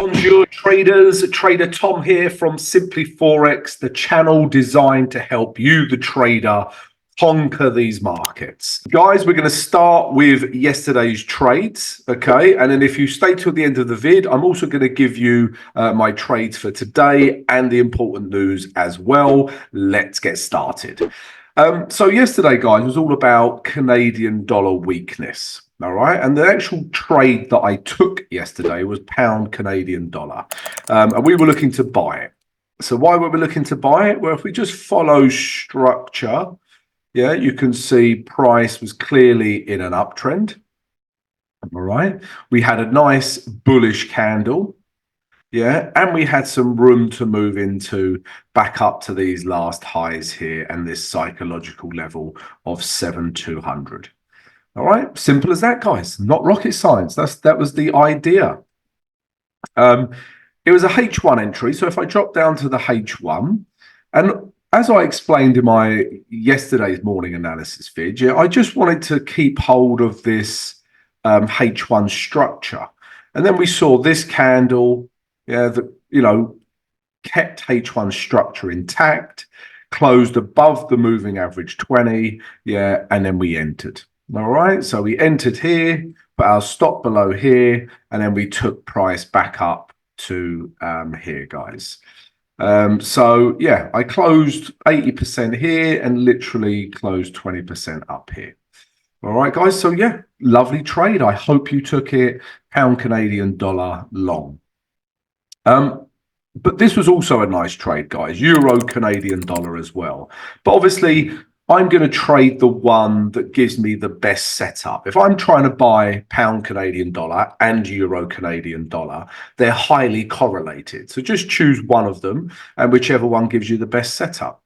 Bonjour traders, Trader Tom here from Simply Forex, the channel designed to help you, the trader, conquer these markets. Guys, we're going to start with yesterday's trades, okay? And then if you stay till the end of the vid, I'm also going to give you my trades for today and the important news as well. Let's get started. So yesterday, guys, was all about Canadian dollar weakness. All right, and the actual trade that I took yesterday was pound Canadian dollar, and we were looking to buy it. So why were we looking to buy it? Well, if we just follow structure, yeah, you can see price was clearly in an uptrend. All right, we had a nice bullish candle, yeah, and we had some room to move into back up to these last highs here and this psychological level of 7,200. All right, simple as that, guys. Not rocket science. That was the idea. It was a H1 entry. So if I drop down to the H1, and as I explained in my yesterday's morning analysis video, I just wanted to keep hold of this H1 structure. And then we saw this candle, yeah, that kept H1 structure intact, closed above the moving average 20, yeah, and then we entered. All right, so we entered here, put our stop below here, and then we took price back up to here, guys. So yeah, I closed 80% here and literally closed 20% up here. All right, guys. So yeah, lovely trade. I hope you took it pound Canadian dollar long. But this was also a nice trade, guys. Euro Canadian dollar as well. But obviously, I'm going to trade the one that gives me the best setup. If I'm trying to buy pound Canadian dollar and euro Canadian dollar, they're highly correlated. So just choose one of them and whichever one gives you the best setup.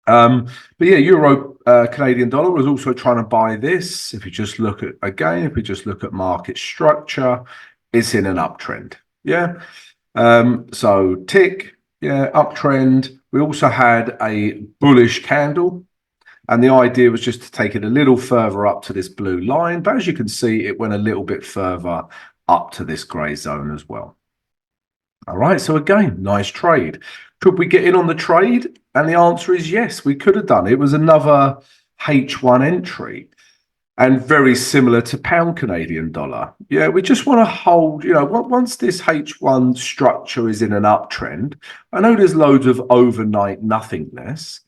But yeah, euro Canadian dollar was also trying to buy this. If you just look at, again, if we just look at market structure, it's in an uptrend. Yeah. So tick, yeah, uptrend. We also had a bullish candle, and the idea was just to take it a little further up to this blue line. But as you can see, it went a little bit further up to this grey zone as well. All right, so again, nice trade. Could we get in on the trade? And the answer is yes, we could have done. It was another H1 entry and very similar to pound Canadian dollar. Yeah, we just want to hold, once this H1 structure is in an uptrend, I know there's loads of overnight nothingness,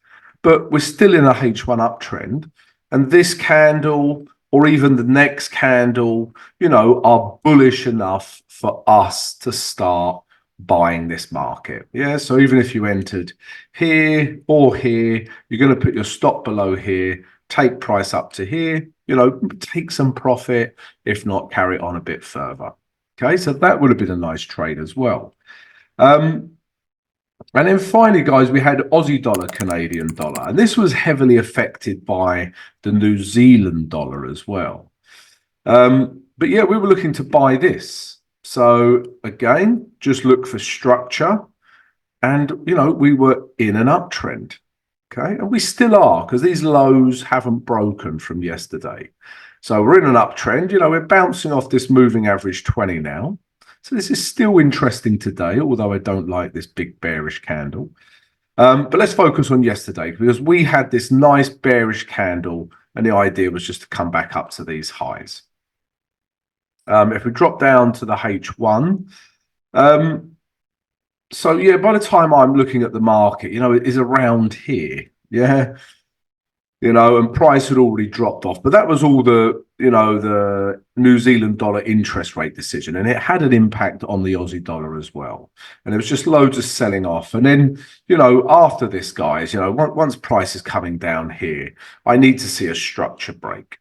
but we're still in a H1 uptrend. And this candle, or even the next candle, are bullish enough for us to start buying this market. Yeah, so even if you entered here or here, you're going to put your stop below here, take price up to here, take some profit, if not carry it on a bit further. Okay, so that would have been a nice trade as well. And then finally, guys, we had Aussie dollar, Canadian dollar, and this was heavily affected by the New Zealand dollar as well. But yeah, we were looking to buy this. So again, just look for structure, and we were in an uptrend. Okay, and we still are, because these lows haven't broken from yesterday. So we're in an uptrend. We're bouncing off this moving average 20 now. So this is still interesting today, although I don't like this big bearish candle. But let's focus on yesterday, because we had this nice bearish candle, and the idea was just to come back up to these highs. If we drop down to the H1, so yeah, by the time I'm looking at the market, it is around here, yeah, and price had already dropped off. But that was all the New Zealand dollar interest rate decision, and it had an impact on the Aussie dollar as well. And it was just loads of selling off. And then, after this, guys, once price is coming down here, I need to see a structure break.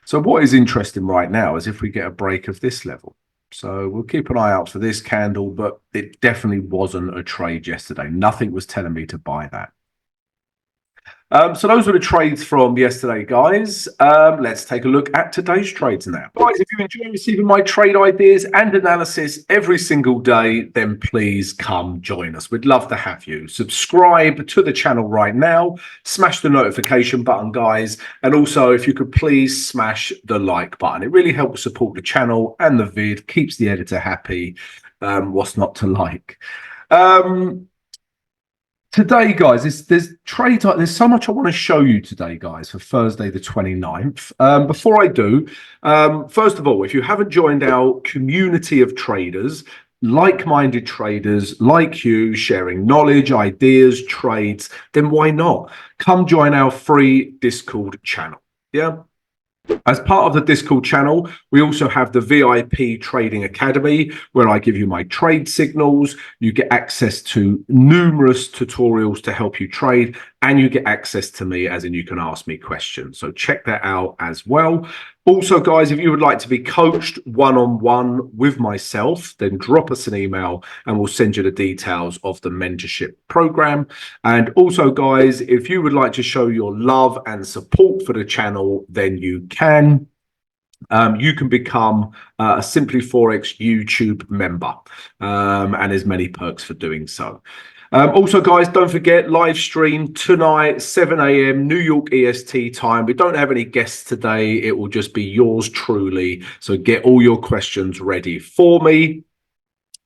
So what is interesting right now is if we get a break of this level. So we'll keep an eye out for this candle, but it definitely wasn't a trade yesterday. Nothing was telling me to buy that. So those were the trades from yesterday, guys. Let's take a look at today's trades now. Guys, if you enjoy receiving my trade ideas and analysis every single day, then please come join us. We'd love to have you. Subscribe to the channel right now. Smash the notification button, guys. And also, if you could please smash the like button. It really helps support the channel and the vid, keeps the editor happy. What's not to like? Today, guys, there's so much I want to show you today, guys, for Thursday the 29th. Before I do, first of all, if you haven't joined our community of traders, like-minded traders like you, sharing knowledge, ideas, trades, then why not? Come join our free Discord channel. Yeah. As part of the Discord channel, we also have the VIP Trading Academy, where I give you my trade signals. You get access to numerous tutorials to help you trade, and you get access to me, as in you can ask me questions. So check that out as well. Also, guys, if you would like to be coached one-on-one with myself, then drop us an email and we'll send you the details of the mentorship program. And also, guys, if you would like to show your love and support for the channel, then you can. You can become a Simply Forex YouTube member, and there's many perks for doing so. Also, guys, don't forget, live stream tonight, 7 a.m. New York EST time. We don't have any guests today. It will just be yours truly. So get all your questions ready for me.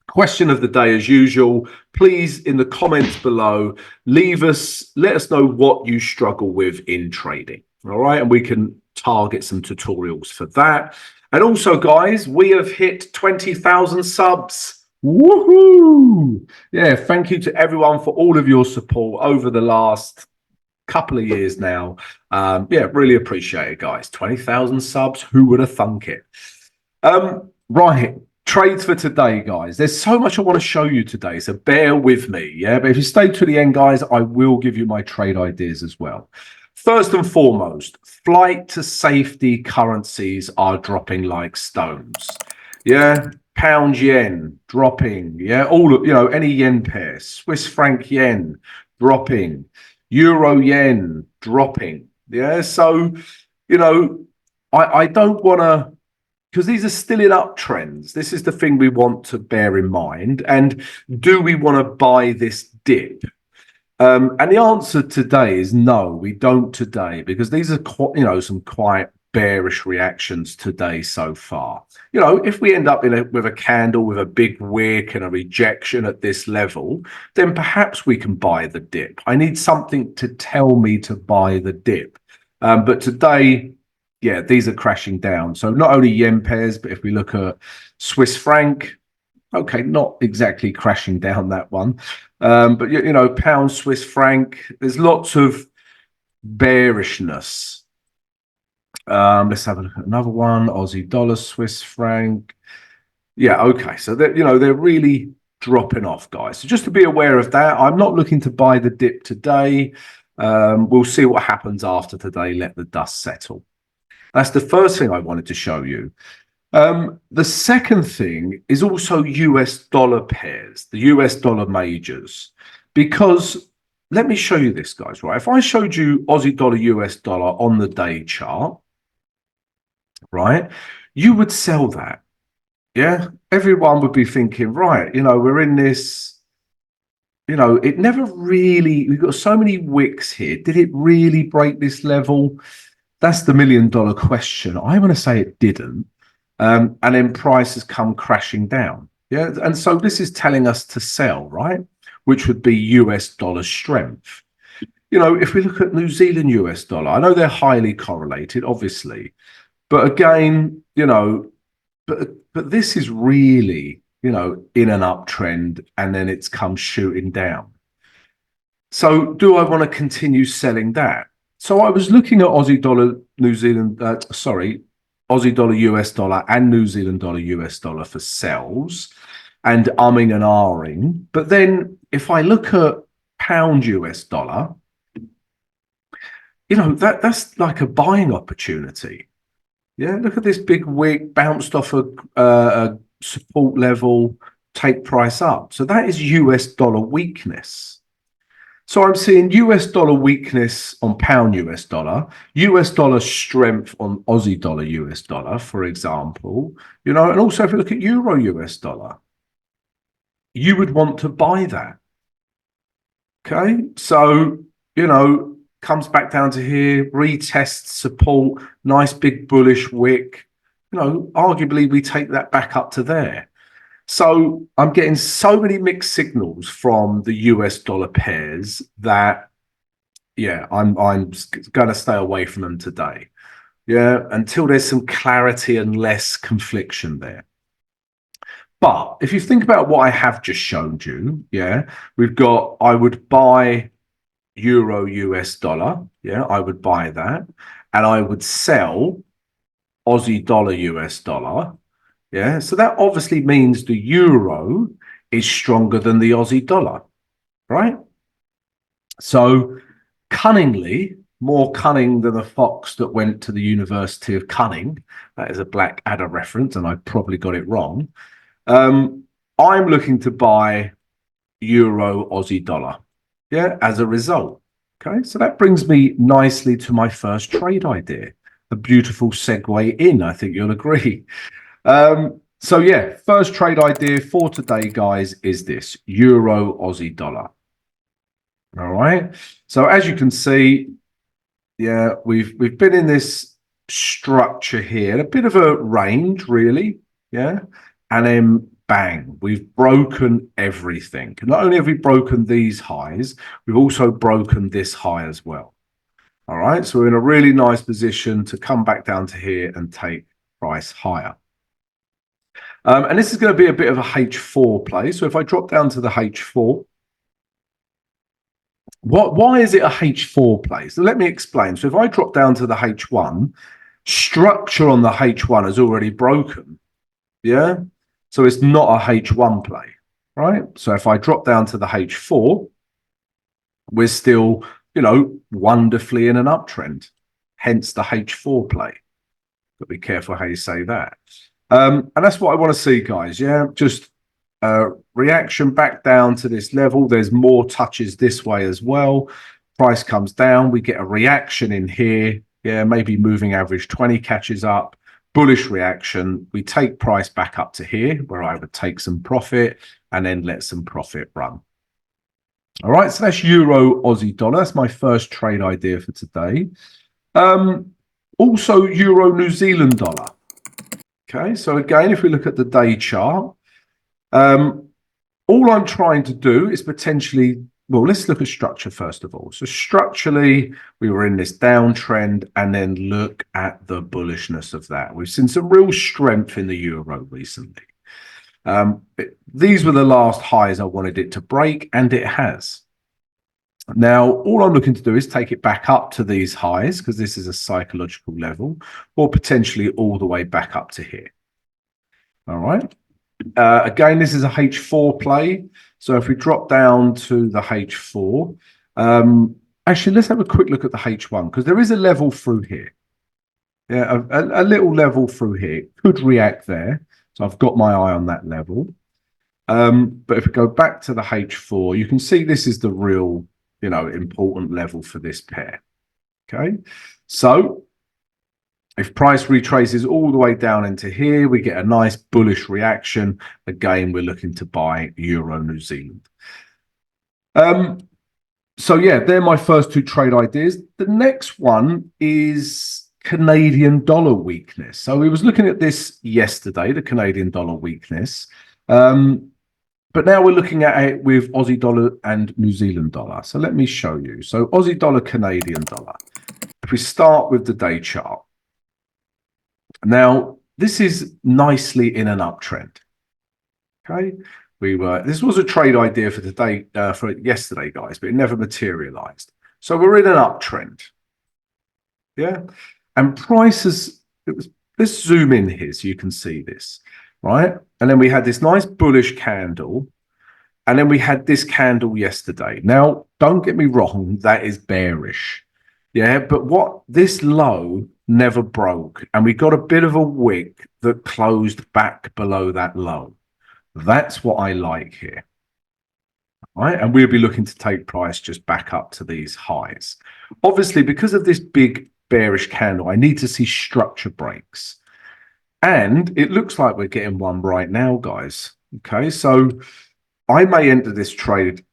Question of the day, as usual, please, in the comments below, let us know what you struggle with in trading. All right, and we can target some tutorials for that. And also, guys, we have hit 20,000 subs. Woohoo! Yeah, thank you to everyone for all of your support over the last couple of years now. Yeah, really appreciate it, guys. 20,000 subs, who would have thunk it? Right, trades for today, guys. There's so much I want to show you today, so bear with me, yeah? But if you stay to the end, guys, I will give you my trade ideas as well. First and foremost, flight to safety currencies are dropping like stones. Yeah, pound yen dropping. Yeah, all of, any yen pair, Swiss franc yen dropping, euro yen dropping. Yeah, so I don't want to, because these are still in uptrends. This is the thing we want to bear in mind. And do we want to buy this dip? And the answer today is no, we don't today, because these are some quite bearish reactions today so far. If we end up with a candle with a big wick and a rejection at this level, then perhaps we can buy the dip. I need something to tell me to buy the dip. But today, yeah, these are crashing down. So not only yen pairs, but if we look at Swiss franc, okay, not exactly crashing down that one. But, pound, Swiss franc, there's lots of bearishness. Let's have a look at another one. Aussie dollar, Swiss franc. Yeah, okay. So they're really dropping off, guys. So just to be aware of that, I'm not looking to buy the dip today. We'll see what happens after today. Let the dust settle. That's the first thing I wanted to show you. The second thing is also US dollar pairs, the US dollar majors, because let me show you this, guys, right? If I showed you Aussie dollar, US dollar on the day chart, right, you would sell that. Yeah, everyone would be thinking, right, we're in this, it never really, we've got so many wicks here. Did it really break this level? That's the million-dollar question. I want to say it didn't. And then prices come crashing down. Yeah. And so this is telling us to sell, right? Which would be US dollar strength. If we look at New Zealand US dollar, I know they're highly correlated, obviously. But again, but this is really, in an uptrend, and then it's come shooting down. So do I want to continue selling that? So I was looking at Aussie dollar, Aussie dollar, US dollar, and New Zealand dollar, US dollar for sells, and umming and ahhing. But then if I look at pound US dollar, that's like a buying opportunity. Yeah, look at this big wick, bounced off a support level, take price up. So that is US dollar weakness. So I'm seeing US dollar weakness on pound US dollar strength on Aussie dollar US dollar, for example, and also if you look at euro US dollar, you would want to buy that. Okay, so, comes back down to here, retests support, nice big bullish wick, arguably we take that back up to there. So I'm getting so many mixed signals from the US dollar pairs that, yeah, I'm going to stay away from them today. Yeah, until there's some clarity and less confliction there. But if you think about what I have just showed you, yeah, we've got, I would buy euro US dollar. Yeah, I would buy that. And I would sell Aussie dollar US dollar. Yeah, so that obviously means the euro is stronger than the Aussie dollar, right? So cunningly, more cunning than the fox that went to the University of Cunning. That is a Blackadder reference, and I probably got it wrong. I'm looking to buy euro Aussie dollar. Yeah, as a result. Okay, so that brings me nicely to my first trade idea. A beautiful segue in, I think you'll agree. So yeah, first trade idea for today, guys, is this euro Aussie dollar. All right. So as you can see, yeah, we've been in this structure here, a bit of a range, really. Yeah. And then bang, we've broken everything. Not only have we broken these highs, we've also broken this high as well. All right. So we're in a really nice position to come back down to here and take price higher. And this is going to be a bit of a H4 play. So if I drop down to the H4, why is it a H4 play? So let me explain. So if I drop down to the H1, structure on the H1 is already broken. Yeah. So it's not a H1 play, right? So if I drop down to the H4, we're still, wonderfully in an uptrend. Hence the H4 play. But be careful how you say that. And that's what I want to see, guys. Yeah. Just reaction back down to this level. There's more touches this way as well. Price comes down. We get a reaction in here. Yeah, maybe moving average 20 catches up. Bullish reaction. We take price back up to here where I would take some profit and then let some profit run. All right, so that's euro Aussie dollar. That's my first trade idea for today. Also euro New Zealand dollar. Okay, so again, if we look at the day chart, all I'm trying to do is potentially, well, let's look at structure first of all. So structurally, we were in this downtrend, and then look at the bullishness of that. We've seen some real strength in the euro recently. These were the last highs I wanted it to break, and it has. Now, all I'm looking to do is take it back up to these highs, because this is a psychological level, or potentially all the way back up to here. All right. Again, this is a H4 play. So if we drop down to the H4, actually, let's have a quick look at the H1, because there is a level through here. Yeah, a little level through here. Could react there. So I've got my eye on that level. But if we go back to the H4, you can see this is the real, important level for this pair. Okay. So if price retraces all the way down into here, we get a nice bullish reaction. Again, we're looking to buy euro New Zealand. So yeah, they're my first two trade ideas. The next one is Canadian dollar weakness. So we was looking at this yesterday, the Canadian dollar weakness. But now we're looking at it with Aussie dollar and New Zealand dollar. So let me show you. So Aussie dollar, Canadian dollar. If we start with the day chart. Now, this is nicely in an uptrend. Okay. This was a trade idea for today, for yesterday, guys, but it never materialized. So we're in an uptrend. Yeah. And prices, let's zoom in here so you can see this, right? And then we had this nice bullish candle. And then we had this candle yesterday. Now, don't get me wrong, that is bearish. Yeah, but what this low never broke, and we got a bit of a wick that closed back below that low. That's what I like here. Right, and we'll be looking to take price just back up to these highs. Obviously, because of this big bearish candle, I need to see structure breaks. And it looks like we're getting one right now, guys. Okay, so I may enter this trade,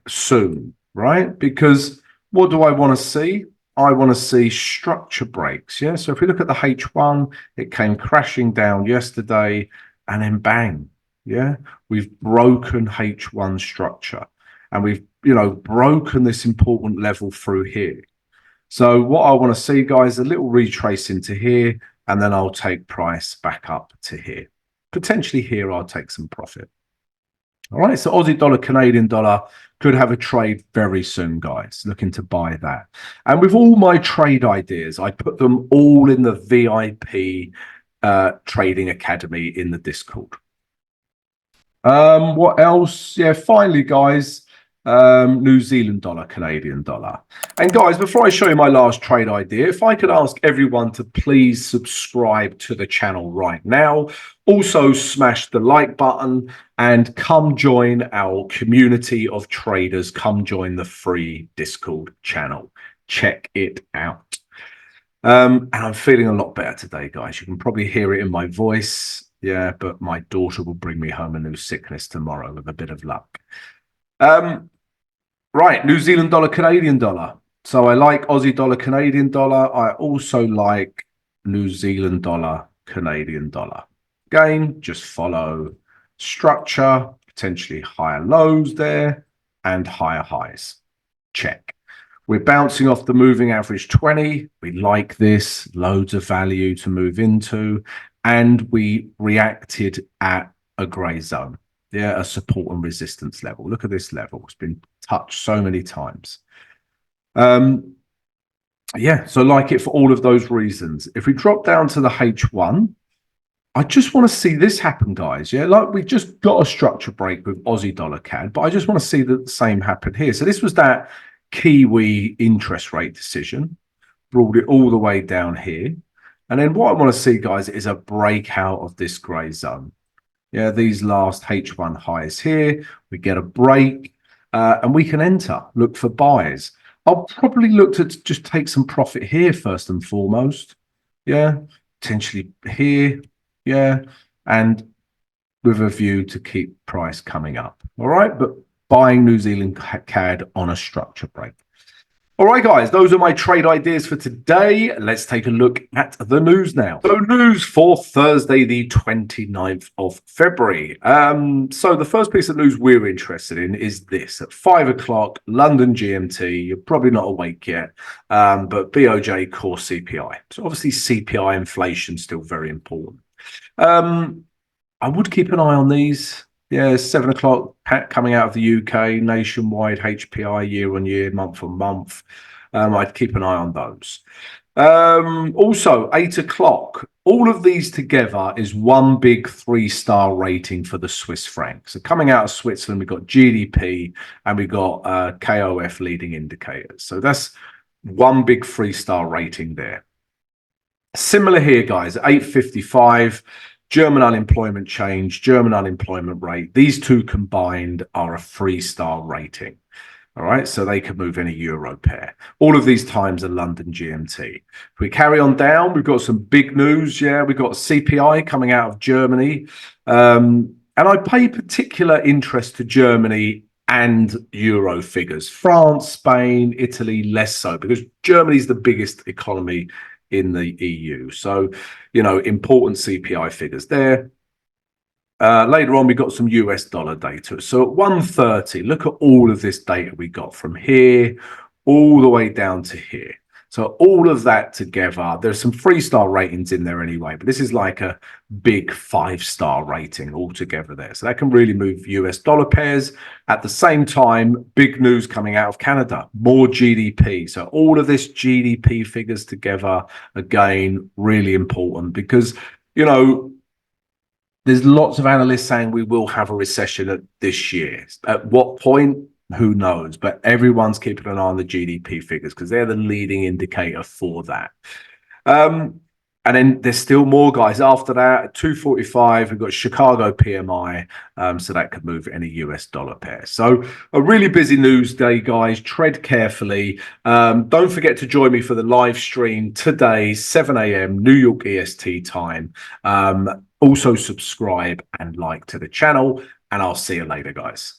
soon, right? Because what do I want to see? I want to see structure breaks. Yeah. So if we look at the H1, it came crashing down yesterday. and then bang, yeah, we've broken H1 structure, and we've, broken this important level through here. So what I want to see, guys, a little retrace into here, and then I'll take price back up to here. Potentially here, I'll take some profit. All right, so Aussie dollar, Canadian dollar could have a trade very soon, guys. Looking to buy that. And with all my trade ideas, I put them all in the VIP Trading Academy in the Discord. What else? Yeah, finally, guys, New Zealand dollar, Canadian dollar. And guys, before I show you my last trade idea, if I could ask everyone to please subscribe to the channel right now. Also smash the like button and come join our community of traders. Come join the free Discord channel. Check it out. And I'm feeling a lot better today, guys. You can probably hear it in my voice. Yeah, but my daughter will bring me home a new sickness tomorrow with a bit of luck. Right, New Zealand dollar, Canadian dollar. So I like Aussie dollar, Canadian dollar. I also like New Zealand dollar, Canadian dollar. Again, just follow structure, potentially higher lows there and higher highs. Check. We're bouncing off the moving average 20. We like this, loads of value to move into. And we reacted at a grey zone. Yeah, a support and resistance level. Look at this level. It's been touched so many times. Yeah, so like it for all of those reasons. If we drop down to the H1, I just want to see this happen, guys. Yeah, like we just got a structure break with Aussie dollar CAD, but I just want to see the same happen here. So this was that Kiwi interest rate decision, brought it all the way down here. And then what I want to see, guys, is a breakout of this grey zone. Yeah, these last H1 highs here, we get a break and we can enter, look for buys. I'll probably look to just take some profit here first and foremost. Yeah, potentially here. Yeah, and with a view to keep price coming up. All right, but buying New Zealand CAD on a structure break. All right, guys, those are my trade ideas for today. Let's take a look at the news now. So news for Thursday, the 29th of February. So the first piece of news we're interested in is this. At 5 o'clock, London GMT, you're probably not awake yet, but BOJ core CPI. So obviously CPI inflation still very important. I would keep an eye on these. Yeah, 7 o'clock coming out of the UK, nationwide HPI year on year, month on month. I'd keep an eye on those. Also, 8 o'clock. All of these together is one big 3-star rating for the Swiss franc. So coming out of Switzerland, we've got GDP and we've got KOF leading indicators. So that's one big 3-star rating there. Similar here, guys, at 8:55. German unemployment change, German unemployment rate. These two combined are a 3-star rating. All right, so they could move in a euro pair. All of these times are London GMT. If we carry on down, we've got some big news. Yeah, we've got CPI coming out of Germany. And I pay particular interest to Germany and euro figures. France, Spain, Italy, less so, because Germany's the biggest economy in the EU. So, important CPI figures there. Later on, we got some US dollar data. So at 1:30, look at all of this data we got from here all the way down to here. So all of that together, there's some 3-star ratings in there anyway, but this is like a big 5-star rating altogether there. So that can really move US dollar pairs. At the same time, big news coming out of Canada, more GDP. So all of this GDP figures together, again, really important because, there's lots of analysts saying we will have a recession this year. At what point? Who knows? But everyone's keeping an eye on the GDP figures because they're the leading indicator for that. And then there's still more, guys. After that, at 2:45, we've got Chicago PMI. So that could move any US dollar pair. So a really busy news day, guys. Tread carefully. Don't forget to join me for the live stream today, 7 a.m. New York EST time. Also subscribe and like to the channel, and I'll see you later, guys.